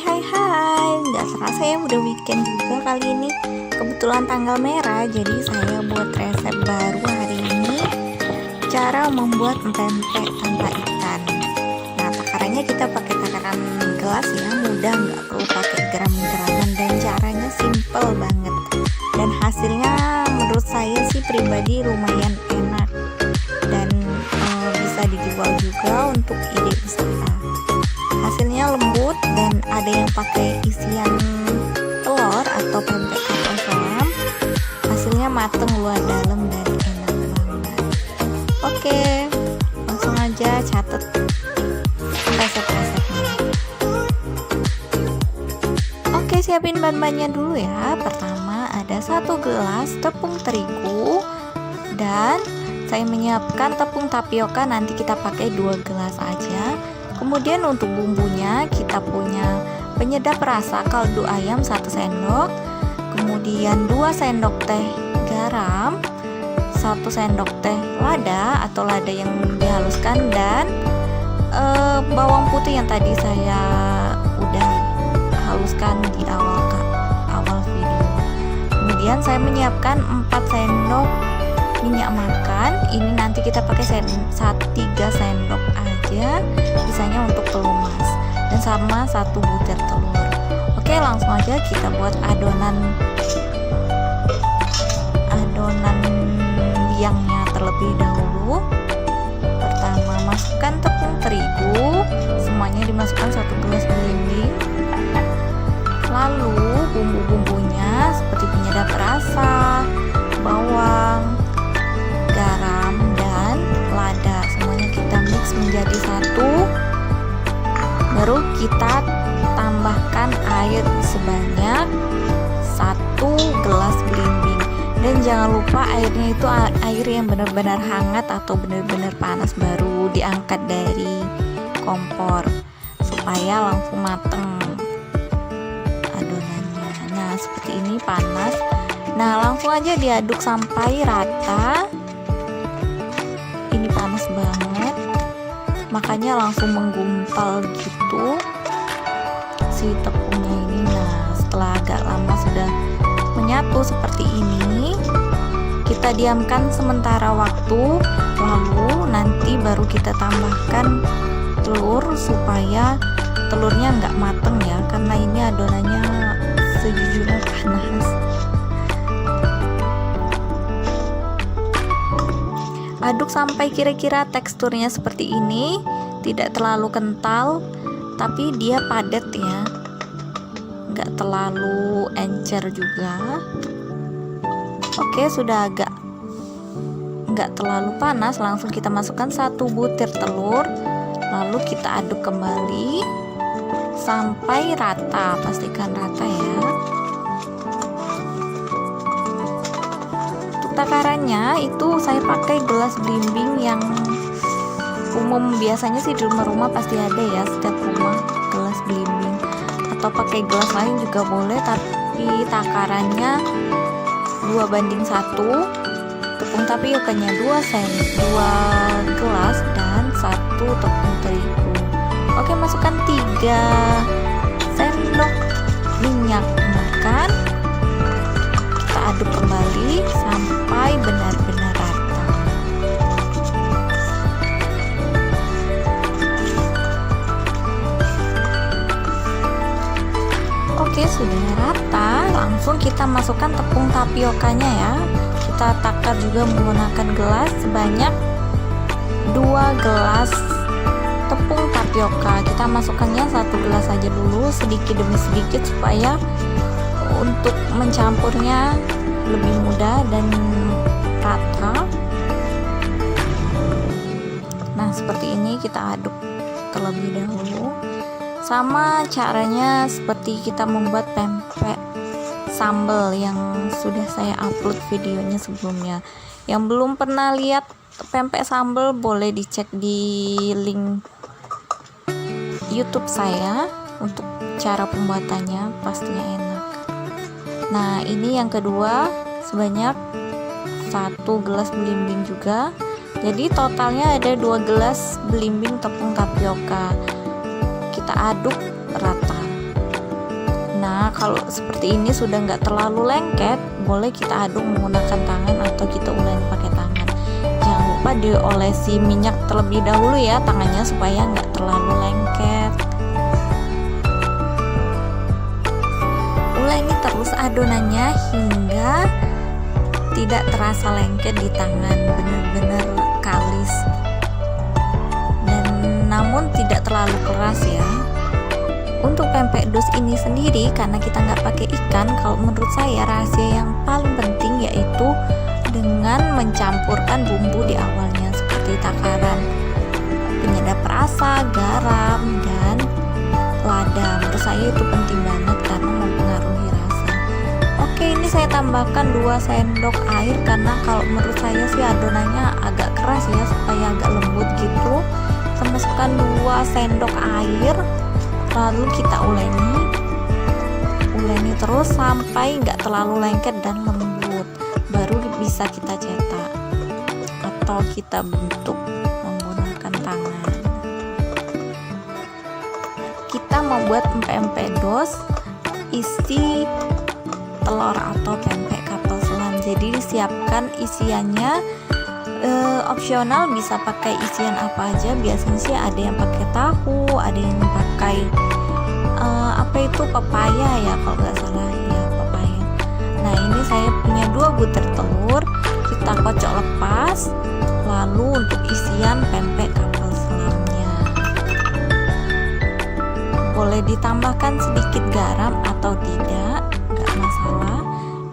Hai, nggak serasa ya udah weekend juga kali ini. Kebetulan tanggal merah, jadi saya buat resep baru hari ini. Cara membuat pempek tanpa ikan. Nah, takarannya kita pakai takaran gelas ya, mudah, nggak perlu pakai gram-graman, dan caranya simple banget. Dan hasilnya menurut saya sih pribadi lumayan enak, dan bisa dijual juga untuk ide usaha. Hasilnya lembut dan ada yang pakai isian telur atau pempek kapal selam. Hasilnya mateng luar dalam dan enak banget. Oke, langsung aja catat resep-resepnya. Oke, siapin bahan-bahannya dulu ya. Pertama ada 1 gelas tepung terigu, dan saya menyiapkan tepung tapioka, nanti kita pakai 2 gelas aja. Kemudian untuk bumbunya kita punya penyedap rasa kaldu ayam 1 sendok, kemudian 2 sendok teh garam, 1 sendok teh lada atau lada yang dihaluskan, dan bawang putih yang tadi saya udah haluskan di awal video. Kemudian saya menyiapkan 4 sendok minyak makan. Ini nanti kita pakai 3 sendok aja, sisanya untuk pelumas, dan sama 1 butir telur. Oke, langsung aja kita buat adonan biangnya terlebih dahulu. Pertama, masukkan tepung terigu, semuanya dimasukkan 1 gelas belimbing. Lalu bumbu-bumbunya seperti penyedap rasa, bawang, garam, dan lada, semuanya kita mix menjadi satu. Baru kita tambahkan air sebanyak 1 gelas belimbing, dan jangan lupa airnya itu air yang benar-benar hangat atau benar-benar panas, baru diangkat dari kompor supaya langsung mateng adonannya. Nah, seperti ini panas. Nah, langsung aja diaduk sampai rata. Ini panas banget, makanya langsung menggumpal gitu si tepungnya ini. Nah, setelah agak lama sudah menyatu seperti ini, kita diamkan sementara waktu, lalu nanti baru kita tambahkan telur supaya telurnya nggak mateng ya, karena ini adonannya sejujurnya panas. Aduk sampai kira-kira teksturnya seperti ini, tidak terlalu kental tapi dia padat ya, nggak terlalu encer juga. Oke, sudah agak nggak terlalu panas, langsung kita masukkan 1 butir telur, lalu kita aduk kembali sampai rata, pastikan rata ya. Takarannya itu saya pakai gelas belimbing yang umum, biasanya sih di rumah-rumah pasti ada ya, setiap rumah gelas belimbing, atau pakai gelas lain juga boleh, tapi takarannya 2:1. Tepung tapiokanya 2 gelas dan 1 tepung terigu. Oke, masukkan 3 sendok minyak makan, kita aduk kembali sampai benar-benar rata. Oke, sudah rata, langsung kita masukkan tepung tapiokanya ya. Kita takar juga menggunakan gelas sebanyak 2 gelas tepung tapioka. Kita masukkannya 1 gelas aja dulu, sedikit demi sedikit, supaya untuk mencampurnya lebih mudah dan rata. Nah, seperti ini kita aduk terlebih dahulu. Sama caranya seperti kita membuat pempek sambal yang sudah saya upload videonya sebelumnya. Yang belum pernah lihat pempek sambal boleh dicek di link YouTube saya untuk cara pembuatannya, pastinya enak. Nah, ini yang kedua sebanyak 1 gelas belimbing juga. Jadi totalnya ada 2 gelas belimbing tepung tapioka. Kita aduk rata. Nah, kalau seperti ini sudah nggak terlalu lengket, boleh kita aduk menggunakan tangan atau kita uleni pakai tangan. Jangan lupa diolesi minyak terlebih dahulu ya tangannya supaya nggak terlalu lengket. Uleni terus adonannya hingga tidak terasa lengket di tangan, benar-benar kalis dan namun tidak terlalu keras ya. Untuk pempek dos ini sendiri, karena kita nggak pakai ikan, kalau menurut saya rahasia yang paling penting yaitu dengan mencampurkan bumbu di awalnya seperti takaran penyedap rasa, garam, dan lada. Menurut saya itu penting banget karena mempengaruhi rasa. Oke, ini saya tambahkan 2 sendok air karena kalau menurut saya sih adonannya agak keras ya, supaya agak lembut gitu. Kita masukkan 2 sendok air, lalu kita uleni terus sampai nggak terlalu lengket dan lembut, baru bisa kita cetak atau kita bentuk menggunakan tangan. Kita membuat pempek dos isi telur atau pempek kapal selam. Jadi disiapkan isiannya, opsional bisa pakai isian apa aja. Biasanya sih ada yang pakai tahu, ada yang pakai pepaya ya, kalau nggak salah ya, pepaya. Nah, ini saya punya 2 butir telur, kita kocok lepas. Lalu untuk isian pempek kapal selamnya, boleh ditambahkan sedikit garam atau tidak, nggak masalah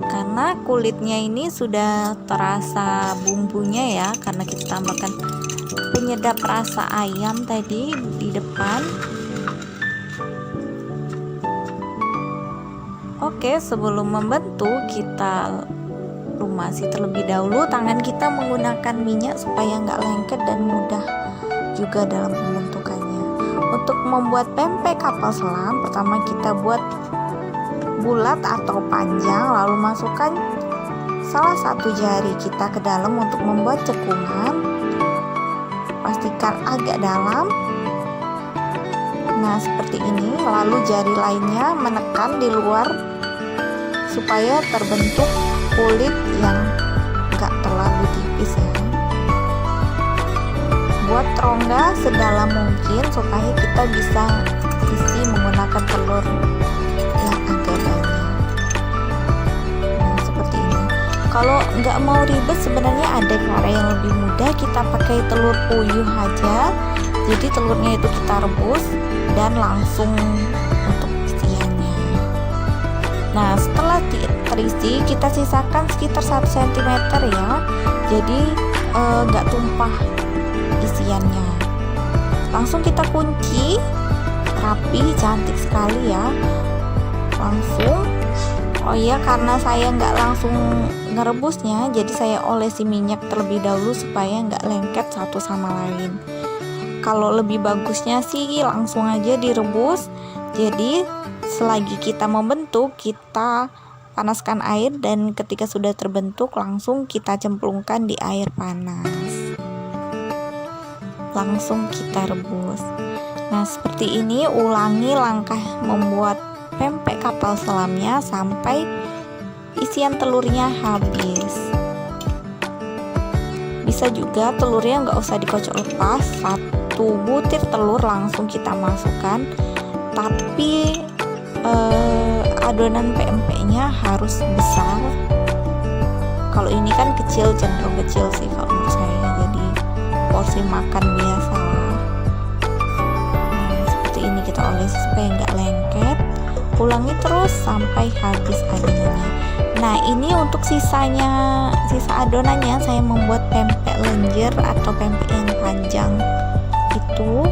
karena kulitnya ini sudah terasa bumbunya ya, karena kita tambahkan penyedap rasa ayam tadi di depan. Oke, sebelum membentuk kita lumasi terlebih dahulu tangan kita menggunakan minyak supaya nggak lengket dan mudah juga dalam pembentukannya. Untuk membuat pempek kapal selam, pertama kita buat bulat atau panjang, lalu masukkan salah satu jari kita ke dalam untuk membuat cekungan. Pastikan agak dalam. Nah, seperti ini. Lalu jari lainnya menekan di luar supaya terbentuk kulit yang enggak terlalu tipis ya. Buat rongga sedalam mungkin supaya kita bisa isi menggunakan telur yang agak banyak. Nah, seperti ini. Kalau nggak mau ribet, sebenarnya ada cara yang lebih mudah. Kita pakai telur puyuh aja. Jadi telurnya itu kita rebus dan langsung untuk isiannya. Nah, setelah terisi, kita sisakan sekitar 1 cm ya. Jadi nggak tumpah isiannya. Langsung kita kunci rapi, cantik sekali ya. Langsung. Oh iya, karena saya nggak langsung ngerebusnya, jadi saya olesi minyak terlebih dahulu supaya nggak lengket satu sama lain. Kalau lebih bagusnya sih langsung aja direbus. Jadi selagi kita membentuk, kita panaskan air dan ketika sudah terbentuk langsung kita cemplungkan di air panas. Langsung kita rebus. Nah, seperti ini ulangi langkah membuat pempek kapal selamnya sampai isian telurnya habis. Bisa juga telurnya nggak usah dikocok lepas, 1 butir telur langsung kita masukkan, tapi adonan pempeknya harus besar. Kalau ini kan kecil, cenderung kecil sih kalau menurut saya, jadi porsi makan biasa lah. Nah, seperti ini kita olesi supaya nggak lengket. Ulangi terus sampai habis adonannya. Nah, ini untuk sisa adonannya saya membuat pempek lenjer atau pempek yang panjang. Itu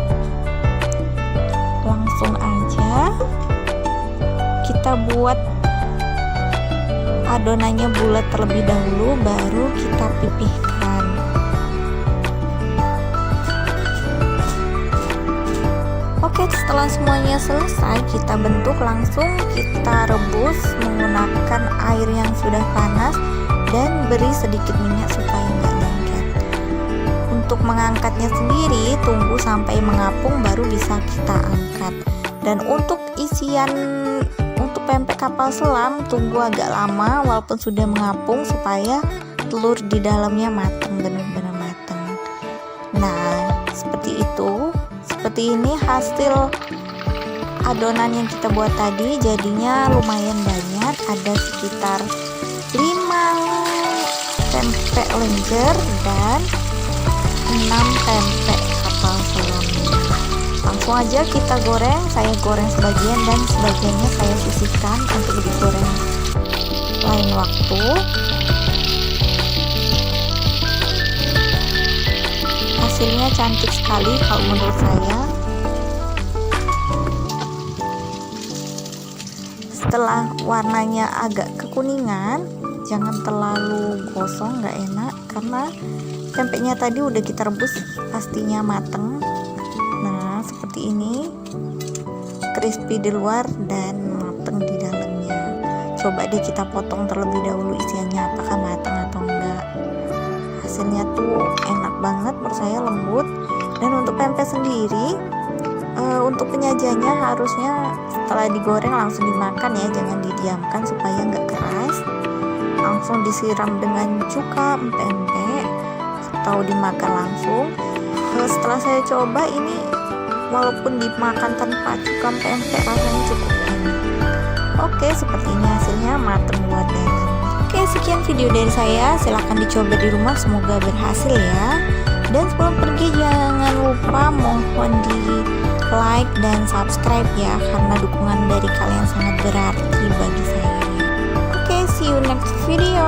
langsung aja kita buat adonannya bulat terlebih dahulu, baru kita pipihkan. Oke, setelah semuanya selesai kita bentuk, langsung kita rebus menggunakan air yang sudah panas dan beri sedikit minyak supaya nggak lengket. Untuk mengangkatnya sendiri tunggu sampai mengapung baru bisa kita angkat. Dan untuk pempek kapal selam tunggu agak lama walaupun sudah mengapung supaya telur di dalamnya matang, benar-benar matang. Nah, seperti itu. Seperti ini hasil adonan yang kita buat tadi, jadinya lumayan banyak, ada sekitar 5 pempek lenjer dan 6 pempek kapal selam. Langsung aja kita goreng, saya goreng sebagian dan sebagiannya saya sisihkan untuk digoreng lain waktu. Hasilnya cantik sekali kalau menurut saya. Setelah warnanya agak kekuningan, jangan terlalu gosong, nggak enak karena pempeknya tadi udah kita rebus pastinya mateng. Nah, seperti ini, crispy di luar dan mateng di dalamnya. Coba deh kita potong terlebih dahulu isiannya apakah matang atau enggak. Hasilnya tuh enak banget, menurut saya lembut. Dan untuk pempek sendiri, untuk penyajiannya harusnya setelah digoreng langsung dimakan ya, jangan didiamkan supaya nggak keras. Langsung disiram dengan cuka pempek atau dimakan langsung. Setelah saya coba ini, walaupun dimakan tanpa cuka pempek rasanya cukup enak. Oke, seperti ini hasilnya, matang luar dalam. Oke, sekian video dari saya, silahkan dicoba di rumah, semoga berhasil ya. Dan sebelum pergi jangan lupa mohon di like dan subscribe ya, karena dukungan dari kalian sangat berarti bagi saya. Oke, see you next video.